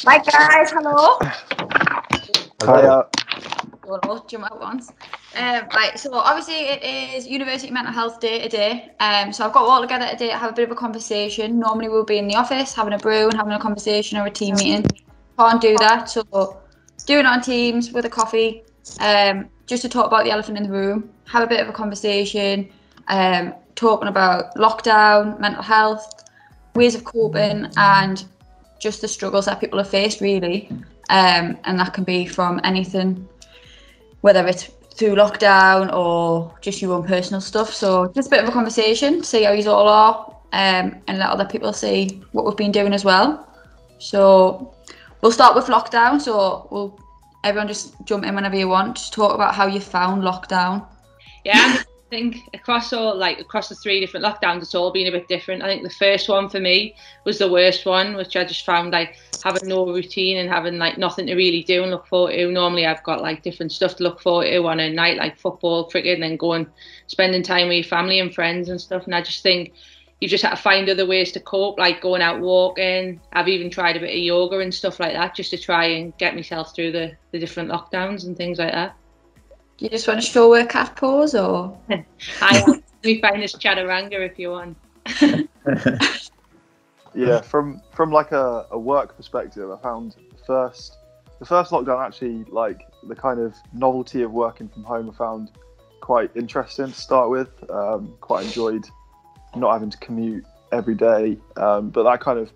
Hi guys, hello. Hiya. We'll jump at once. Right, so obviously it is University Mental Health Day today. So I've got all together today to have a bit of a conversation. Normally we'll be in the office having a brew and having a conversation or a team meeting. Can't do that, so doing it on Teams with a coffee, just to talk about the elephant in the room, have a bit of a conversation, talking about lockdown, mental health, ways of coping, and just the struggles that people have faced, really. And that can be from anything, whether it's through lockdown or just your own personal stuff. So just a bit of a conversation, see how you all are, and let other people see what we've been doing as well. So we'll start with lockdown. So everyone just jump in whenever you want. Just talk about how you found lockdown. Yeah, I think across the 3 different lockdowns, it's all been a bit different. I think the first one for me was the worst one, which I just found like having no routine and having like nothing to really do and look forward to. Normally I've got like different stuff to look forward to on a night, like football, cricket, and then going spending time with your family and friends and stuff. And I just think you just have to find other ways to cope, like going out walking. I've even tried a bit of yoga and stuff like that, just to try and get myself through the different lockdowns and things like that. You just want to show a cat pose, or? We find this chaturanga if you want. Yeah, from like a work perspective, I found the first lockdown actually, like the kind of novelty of working from home, I found quite interesting to start with. Quite enjoyed not having to commute every day, but that kind of,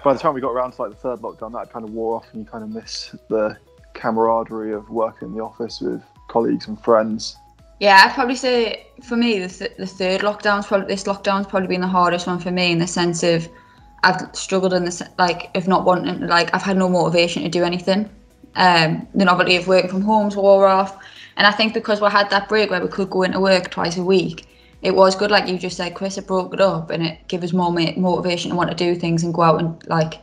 by the time we got around to like the third lockdown, that kind of wore off, and you kind of miss the camaraderie of working in the office with colleagues and friends. Yeah, I'd probably say for me the third lockdown's probably been the hardest one for me, in the sense of I've struggled in this, like, of not wanting, like, I've had no motivation to do anything. The novelty of working from home's wore off, and I think because we had that break where we could go into work twice a week, it was good, like you just said, Chris, it broke it up and it gave us more motivation to want to do things and go out and like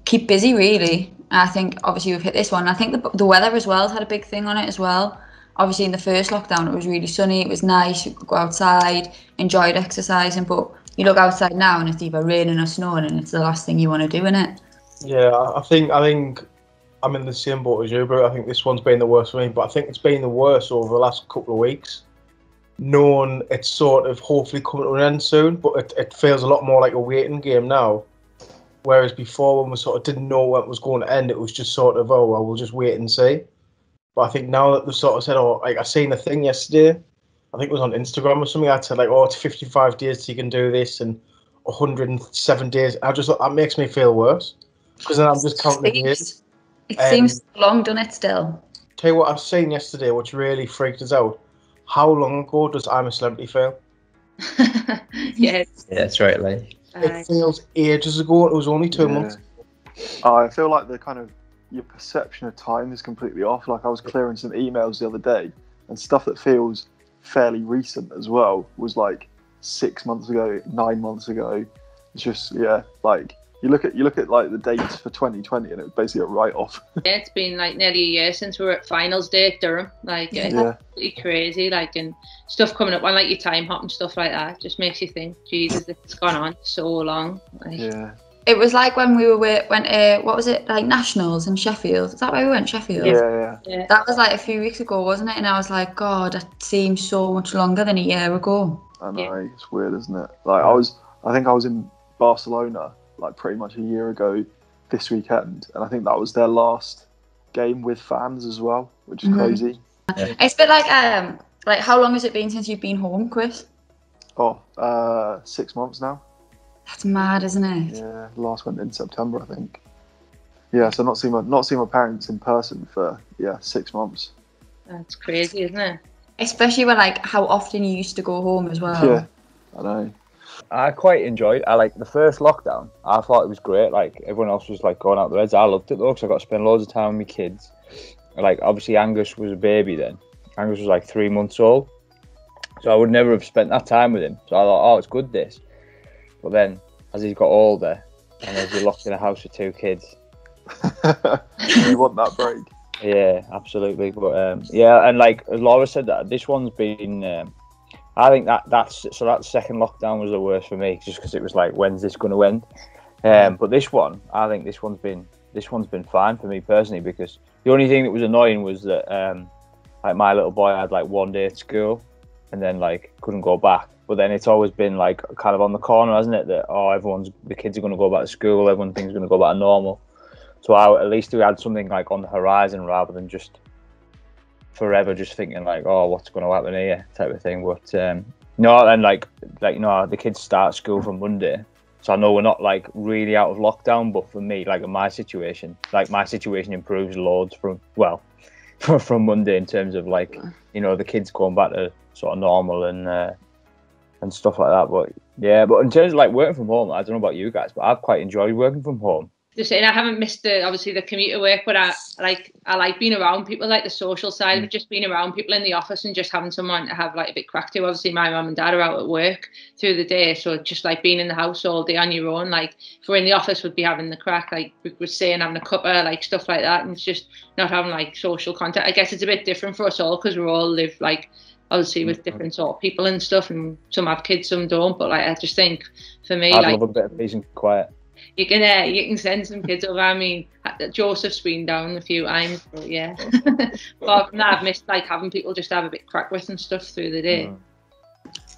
keep busy, really. And I think obviously we've hit this one. I think the weather as well has had a big thing on it as well. Obviously in the first lockdown it was really sunny, it was nice, you could go outside, enjoyed exercising, but you look outside now and it's either raining or snowing and it's the last thing you want to do, innit? Yeah, I think I'm in the same boat as you, bro. I think this one's been the worst for me, but I think it's been the worst over the last couple of weeks. Knowing it's sort of hopefully coming to an end soon, but it feels a lot more like a waiting game now. Whereas before, when we sort of didn't know when it was going to end, it was just sort of, oh, well, we'll just wait and see. But I think now that they've sort of said, oh, like I seen a thing yesterday, I think it was on Instagram or something, I said like, oh, it's 55 days till you can do this and 107 days. I just thought that makes me feel worse, because then I'm just counting the days. It seems long, doesn't it, still? Tell you what I've seen yesterday, which really freaked us out. How long ago does I'm a Celebrity feel? Yeah, that's right, like. It feels ages ago. It was only 2 months. I feel like the kind of your perception of time is completely off. Like I was clearing some emails the other day, and stuff that feels fairly recent as well was like 6 months ago, 9 months ago. It's just like you look at like the dates for 2020, and it was basically a write-off. Yeah, it's been like nearly a year since we were at finals day at Durham. Like it's pretty crazy. Like, and stuff coming up on like your time hop and stuff like that just makes you think, Jesus, it's gone on so long. Like, yeah. It was like when we went what was it, like Nationals in Sheffield? Is that where we went, Sheffield? Yeah. That was like a few weeks ago, wasn't it? And I was like, God, that seems so much longer than a year ago. I know, it's weird, isn't it? Like I think I was in Barcelona like pretty much a year ago this weekend, and I think that was their last game with fans as well, which is crazy. Yeah. It's a bit like how long has it been since you've been home, Chris? 6 months now. That's mad, isn't it? Yeah, last went in September, I think. Yeah, so not seeing my parents in person for 6 months. That's crazy, isn't it? Especially when like how often you used to go home as well. Yeah, I know. I quite enjoyed. I like the first lockdown. I thought it was great. Like everyone else was like going out the reds. I loved it though, because I got to spend loads of time with my kids. Like obviously Angus was a baby then. Angus was like 3 months old, so I would never have spent that time with him. So I thought, oh, it's good this. But then as he's got older, and as you're locked in a house with 2 kids, you want that break. Yeah, absolutely. But and like Laura said, that this one's been. I think that second lockdown was the worst for me, just because it was like, when's this going to end? But this one, I think this one's been this one's been fine for me personally, because the only thing that was annoying was that like my little boy had like 1 day at school and then like couldn't go back. But then it's always been like kind of on the corner, hasn't it? That the kids are going to go back to school, everyone thinks going to go back to normal. So at least we had something like on the horizon rather than just forever just thinking like, oh, what's going to happen here type of thing. But no, and like no, the kids start school from Monday, so I know we're not like really out of lockdown. But for me, like in my situation improves loads from Monday in terms of like, you know, the kids going back to sort of normal and stuff like that. But yeah, but in terms of like working from home, I don't know about you guys, but I've quite enjoyed working from home. Just saying, I haven't missed the commuter work, but I like being around people, like the social side of it, just being around people in the office and just having someone to have like a bit crack to. Obviously, my mum and dad are out at work through the day, so just like being in the house all day on your own. Like if we're in the office, we'd be having the crack, like we were saying, having a cuppa, like stuff like that, and it's just not having like social contact. I guess it's a bit different for us all because we all live like obviously with different sort of people and stuff, and some have kids, some don't. But like I just think for me, I love a bit of peace and quiet. You can send some kids over. I mean, Joseph's been down a few times, but yeah. Apart from that, I've missed like having people just have a bit crack with and stuff through the day.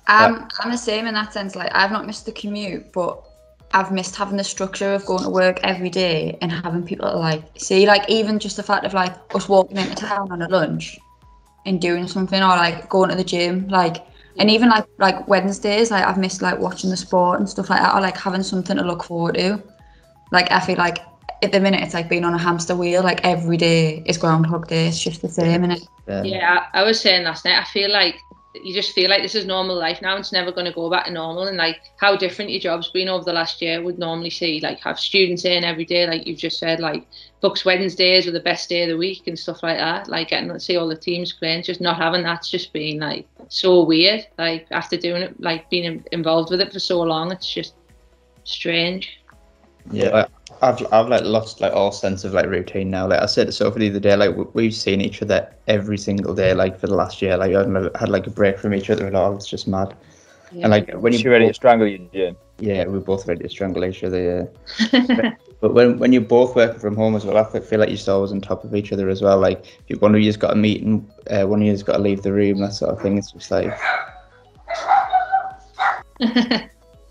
I'm the same in that sense. Like I've not missed the commute, but I've missed having the structure of going to work every day and having people to like see, like even just the fact of like us walking into town on a lunch and doing something, or like going to the gym, like. And even like Wednesdays, like I've missed like watching the sport and stuff like that, or like having something to look forward to. Like I feel like at the minute it's like being on a hamster wheel. Like every day is Groundhog Day. It's just the same, innit? Yeah, I was saying last night, I feel like you just feel like this is normal life now. It's never going to go back to normal. And like how different your job's been over the last year. Would normally see like have students in every day, like you've just said, like books Wednesdays are the best day of the week and stuff like that. Like getting to see all the teams playing, just not having that's just been like so weird. Like after doing it, like being involved with it for so long, it's just strange. Yeah, I've like lost like all sense of like routine now. Like I said to Sophie the other day, like we've seen each other every single day like for the last year. Like I've never had like a break from each other at all. It's just mad. Yeah. And like when you're ready to strangle you, Jim. Yeah, we're both ready to strangle each other. Yeah. But when you're both working from home as well, I feel like you're still always on top of each other as well. Like if one of you's got a meeting, one of you's got to leave the room, that sort of thing. It's just like.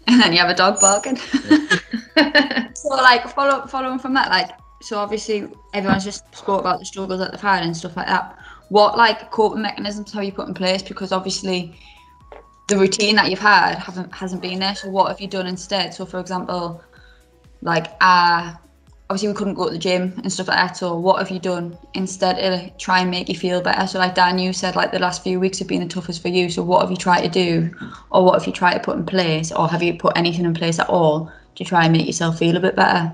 And then you have a dog barking. So like following from that, like so obviously everyone's just spoke about the struggles that they've had and stuff like that. What like coping mechanisms have you put in place? Because obviously the routine that you've had hasn't been there. So what have you done instead? So for example, like obviously we couldn't go to the gym and stuff like that. So what have you done instead to try and make you feel better? So like Dan, you said like the last few weeks have been the toughest for you. So what have you tried to do, or what have you tried to put in place, or have you put anything in place at all to try and make yourself feel a bit better?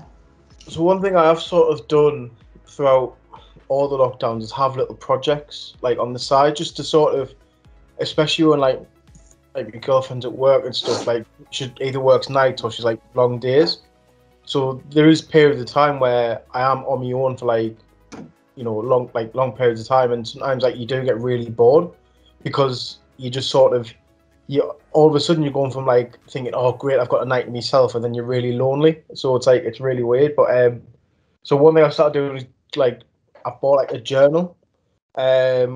So one thing I have sort of done throughout all the lockdowns is have little projects like on the side, just to sort of, especially when like your girlfriend's at work and stuff, like she either works nights or she's like long days. So there is periods of time where I am on my own for like, you know, long periods of time, and sometimes like you do get really bored because you just sort of all of a sudden you're going from like thinking, oh great, I've got a night to myself, and then you're really lonely. So it's like it's really weird. But so one thing I started doing is like I bought like a journal,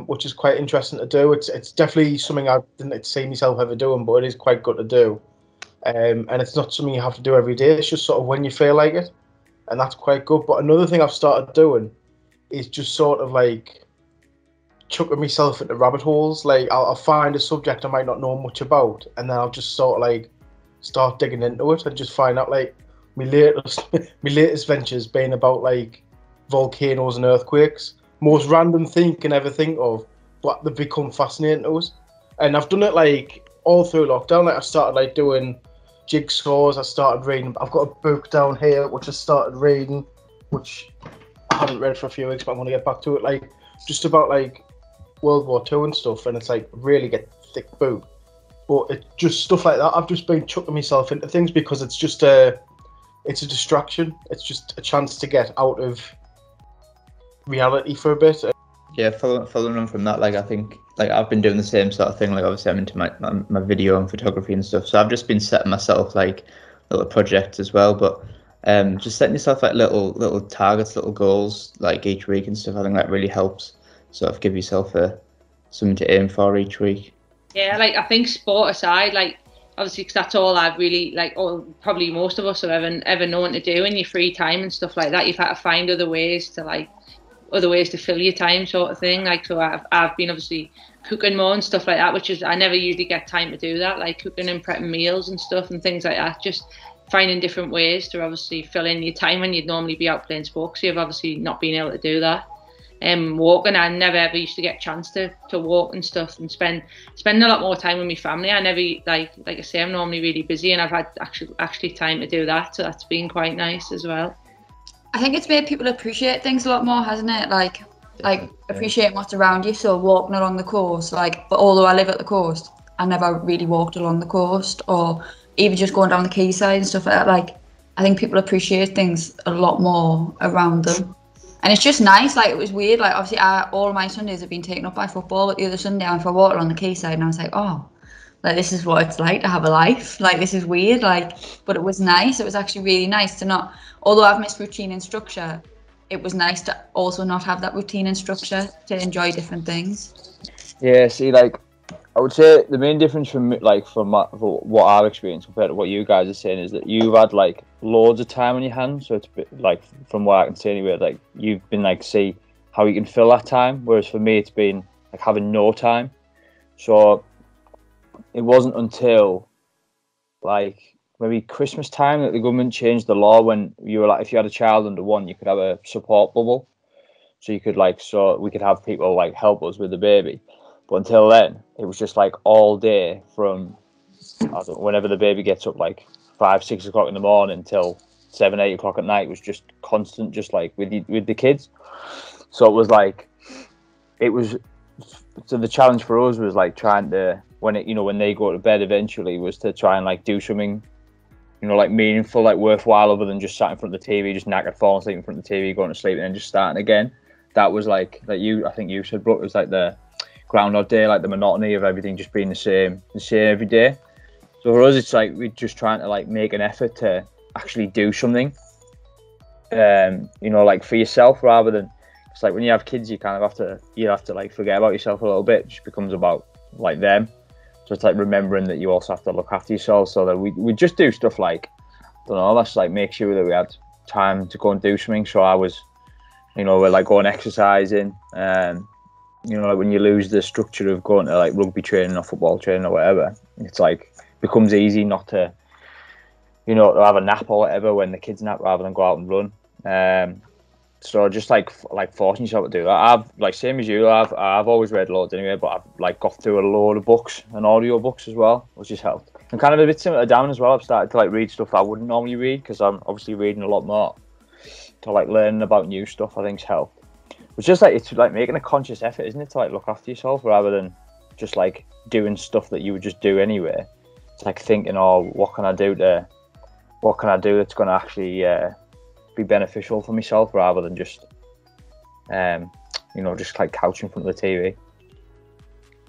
which is quite interesting to do. It's definitely something I didn't see myself ever doing, but it is quite good to do. And it's not something you have to do every day. It's just sort of when you feel like it, and that's quite good. But another thing I've started doing is just sort of like chucking myself into rabbit holes. Like I'll find a subject I might not know much about, and then I'll just sort of like start digging into it and just find out like my latest ventures being about like volcanoes and earthquakes. Most random thing you can ever think of, but they've become fascinating to us. And I've done it like all through lockdown. Like I started like doing jigsaws. I started reading. I've got a book down here which I started reading, which I haven't read for a few weeks, but I'm going to get back to it. Like just about like World War II and stuff, and it's like really get thick book. But it's just stuff like that. I've just been chucking myself into things because it's just it's a distraction. It's just a chance to get out of reality for a bit. Yeah, following on from that, like I think like I've been doing the same sort of thing. Like obviously I'm into my video and photography and stuff, so I've just been setting myself like little projects as well. But Just setting yourself like little targets, little goals like each week and stuff. I think that really helps. Sort of give yourself something to aim for each week. Yeah, like I think sport aside, like obviously because that's all I've really like, or probably most of us have ever known to do in your free time and stuff like that. You've had to find other ways to fill your time, sort of thing. Like, so I've been obviously cooking more and stuff like that, which is I never usually get time to do that, like cooking and prepping meals and stuff and things like that. Just finding different ways to obviously fill in your time when you'd normally be out playing sports. So you've obviously not been able to do that. Walking, I never ever used to get a chance to walk and stuff and spend a lot more time with my family. I never, like I say, I'm normally really busy and I've had actually time to do that, so that's been quite nice as well. I think it's made people appreciate things a lot more, hasn't it? Like appreciate what's around you. So walking along the coast, but although I live at the coast, I never really walked along the coast, or even just going down the quayside and stuff like that. Like, I think people appreciate things a lot more around them. And it's just nice. Like, it was weird. Like, obviously, all of my Sundays have been taken up by football. But the other Sunday, I went for a walk along the quayside, and I was like, oh, like, this is what it's like to have a life. Like, this is weird. Like, but it was nice. It was actually really nice to not, although I've missed routine and structure, it was nice to also not have that routine and structure, to enjoy different things. Yeah, see, like, I would say the main difference from what I've experienced compared to what you guys are saying is that you've had like loads of time on your hands. So it's like, from what I can see anyway, like you've been like, see how you can fill that time. Whereas for me, it's been like having no time. So it wasn't until like maybe Christmas time that the government changed the law when you were like, if you had a child under 1, you could have a support bubble. So you could so we could have people like help us with the baby. But until then, it was just like all day from whenever the baby gets up, like 5, 6 o'clock in the morning till 7, 8 o'clock at night, was just constant, just like with the kids. So it was like, so the challenge for us was like trying to, when they go to bed eventually, was to try and like do something, like meaningful, like worthwhile, other than just sat in front of the TV, just knackered, falling asleep in front of the TV, going to sleep, and then just starting again. That was like I think you said, Brooke, it was like the Groundhog Day, like the monotony of everything just being the same every day. So for us, it's like we're just trying to like make an effort to actually do something, like for yourself, rather than, it's like when you have kids, you kind of have to like forget about yourself a little bit. It just becomes about like them. So it's like remembering that you also have to look after yourself. So that we just do stuff like, I don't know, let's like make sure that we had time to go and do something. So I was, we're like going exercising, like when you lose the structure of going to like rugby training or football training or whatever, it's like becomes easy not to, to have a nap or whatever when the kids nap, rather than go out and run. So just like forcing yourself to do that. I've like, same as you, I've always read loads anyway, but I've like got through a load of books and audio books as well, which has helped. And kind of a bit similar to Dan as well. I've started to like read stuff I wouldn't normally read, because I'm obviously reading a lot more. To like learning about new stuff, I think's helped. It's just like, it's like making a conscious effort, isn't it, to like look after yourself, rather than just like doing stuff that you would just do anyway. It's like thinking, oh, what can I do that's going to actually be beneficial for myself, rather than just just like couching in front of the TV.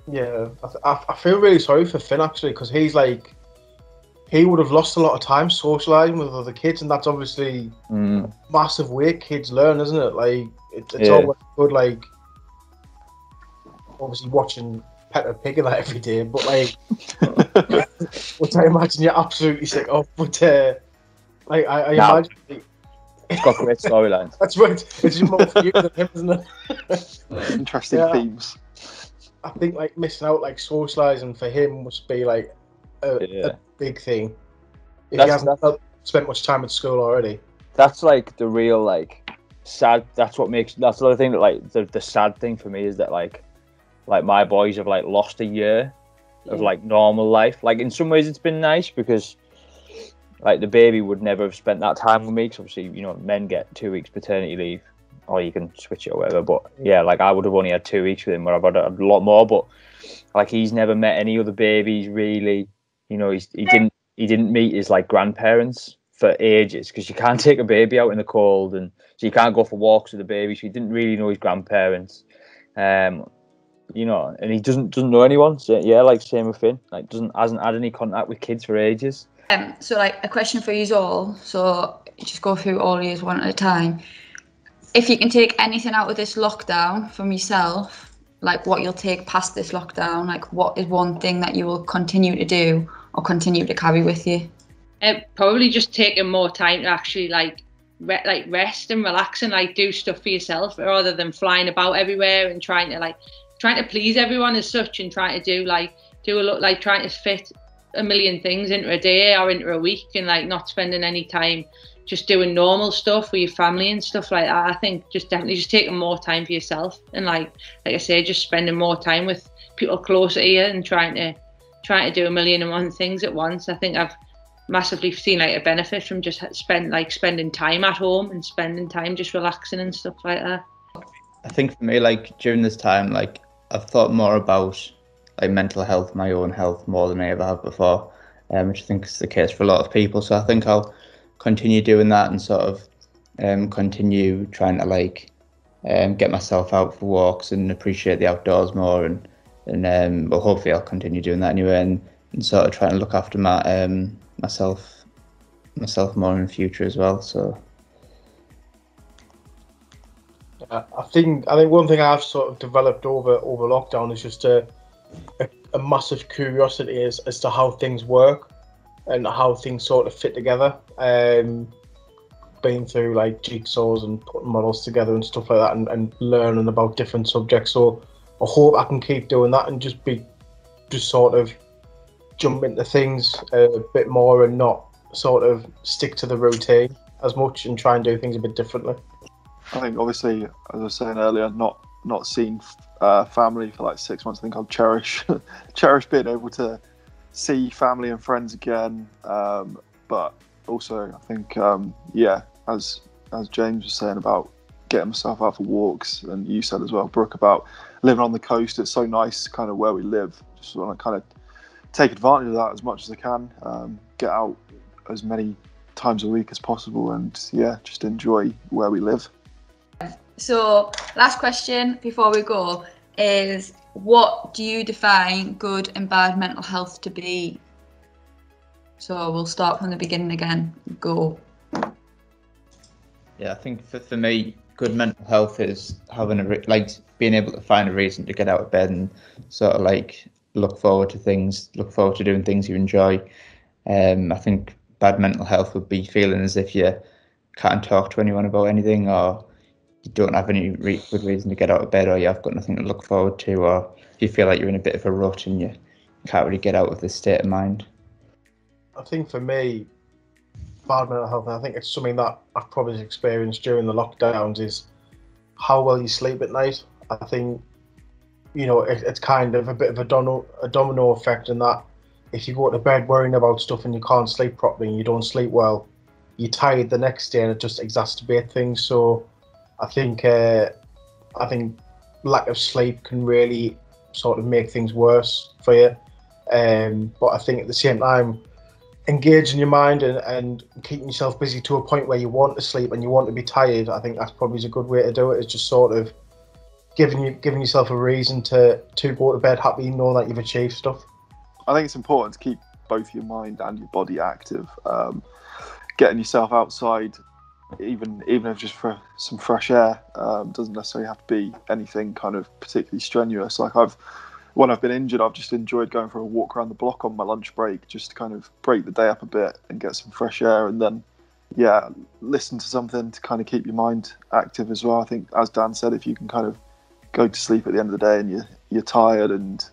Yeah, I feel really sorry for Finn actually, because he's like, he would have lost a lot of time socialising with other kids, and that's obviously a massive way kids learn, isn't it? Like, it's always good, like, obviously watching Peppa Pig and that every day, but like, which I imagine you're absolutely sick of, but like, I imagine... It's got great storylines. That's right, it's just more for you than him, isn't it? Interesting themes. I think like missing out, like socialising for him must be like a big thing. If he hasn't spent much time at school already. That's like the real like sad. That's the other thing that like the sad thing for me is that like my boys have like lost a year of like normal life. Like in some ways it's been nice, because like the baby would never have spent that time with me, because obviously men get 2 weeks paternity leave, or you can switch it or whatever. But yeah, like I would have only had 2 weeks with him, where I've had a lot more. But like he's never met any other babies really. He didn't meet his like grandparents for ages, because you can't take a baby out in the cold, and so you can't go for walks with the baby. So he didn't really know his grandparents, and he doesn't know anyone. So yeah, like same with Finn. Like hasn't had any contact with kids for ages. So like a question for you all. So just go through all of these one at a time. If you can take anything out of this lockdown from yourself, like what you'll take past this lockdown, like what is one thing that you will continue to do or continue to carry with you? Probably just taking more time to actually rest and relax and like do stuff for yourself rather than flying about everywhere and trying to please everyone as such, and trying to fit a million things into a day or into a week, and like not spending any time just doing normal stuff with your family and stuff like that. I think definitely taking more time for yourself, and like I say, just spending more time with people closer to you and trying to do a million and one things at once. I think I've massively seen like a benefit from just spending time at home and spending time just relaxing and stuff like that. I think for me, like during this time, like I've thought more about like mental health, my own health, more than I ever have before, which I think is the case for a lot of people. So I think I'll continue doing that and sort of continue trying to like get myself out for walks and appreciate the outdoors more, and well, hopefully I'll continue doing that anyway, and sort of trying to look after myself more in the future as well. So I think one thing I've sort of developed over lockdown is just a massive curiosity as to how things work and how things sort of fit together. Been through like jigsaws and putting models together and stuff like that, and learning about different subjects. So I hope I can keep doing that and just sort of jump into things a bit more and not sort of stick to the routine as much and try and do things a bit differently. I think obviously, as I was saying earlier, not seeing family for like 6 months. I think I'll cherish being able to see family and friends again. But also, I think as James was saying about getting myself out for walks, and you said as well, Brooke, about living on the coast. It's so nice, kind of where we live. Just want to kind of take advantage of that as much as I can. Get out as many times a week as possible, and just enjoy where we live. So, last question before we go is, what do you define good and bad mental health to be? So we'll start from the beginning again. Go. Yeah, I think for me, good mental health is having being able to find a reason to get out of bed and sort of like look forward to doing things you enjoy. I think bad mental health would be feeling as if you can't talk to anyone about anything, or you don't have any good reason to get out of bed, or you've got nothing to look forward to, or if you feel like you're in a bit of a rut and you can't really get out of this state of mind. I think for me, bad mental health, I think it's something that I've probably experienced during the lockdowns, is how well you sleep at night. I think, it's kind of a bit of a domino effect in that if you go to bed worrying about stuff and you can't sleep properly and you don't sleep well, you're tired the next day and it just exacerbates things. So I think lack of sleep can really sort of make things worse for you. But I think at the same time, engaging your mind and keeping yourself busy to a point where you want to sleep and you want to be tired, I think that's probably a good way to do it. Is just sort of giving yourself a reason to go to bed happy, knowing that you've achieved stuff. I think it's important to keep both your mind and your body active. Getting yourself outside, even if just for some fresh air, doesn't necessarily have to be anything kind of particularly strenuous. Like when I've been injured, I've just enjoyed going for a walk around the block on my lunch break, just to kind of break the day up a bit and get some fresh air, and then listen to something to kind of keep your mind active as well. I think, as Dan said, if you can kind of go to sleep at the end of the day and you're tired and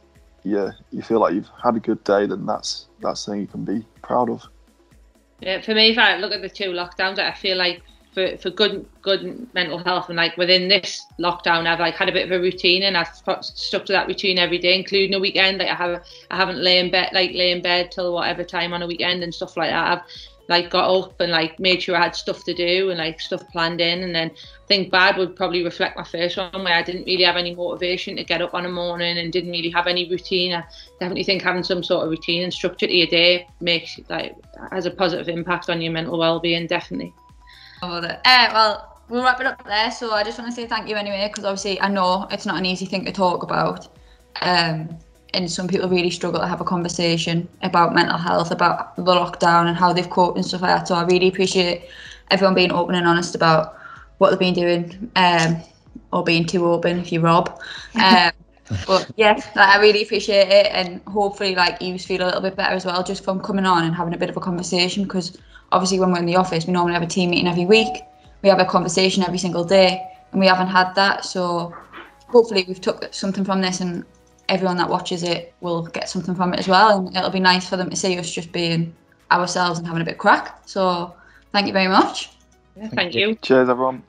you feel like you've had a good day, then that's something you can be proud of. Yeah, for me, if I look at the 2 lockdowns, I feel like for good mental health, and like within this lockdown, I've like had a bit of a routine, and I've stuck to that routine every day, including a weekend. Like I haven't lay in bed till whatever time on a weekend and stuff like that. I've like got up and like made sure I had stuff to do and like stuff planned in. And then I think bad would probably reflect my first one, where I didn't really have any motivation to get up on a morning and didn't really have any routine. I definitely think having some sort of routine and structure to your day has a positive impact on your mental well-being, definitely. Well, we'll wrap it up there. So I just want to say thank you anyway, because obviously I know it's not an easy thing to talk about. And some people really struggle to have a conversation about mental health, about the lockdown and how they've coped and stuff like that. So I really appreciate everyone being open and honest about what they've been doing, or being too open if you rob. But yeah, like, I really appreciate it, and hopefully like you feel a little bit better as well just from coming on and having a bit of a conversation, because obviously when we're in the office we normally have a team meeting every week, we have a conversation every single day, and we haven't had that. So hopefully we've took something from this, and everyone that watches it will get something from it as well, and it'll be nice for them to see us just being ourselves and having a bit of crack. So thank you very much. Yeah, thank you. Cheers everyone.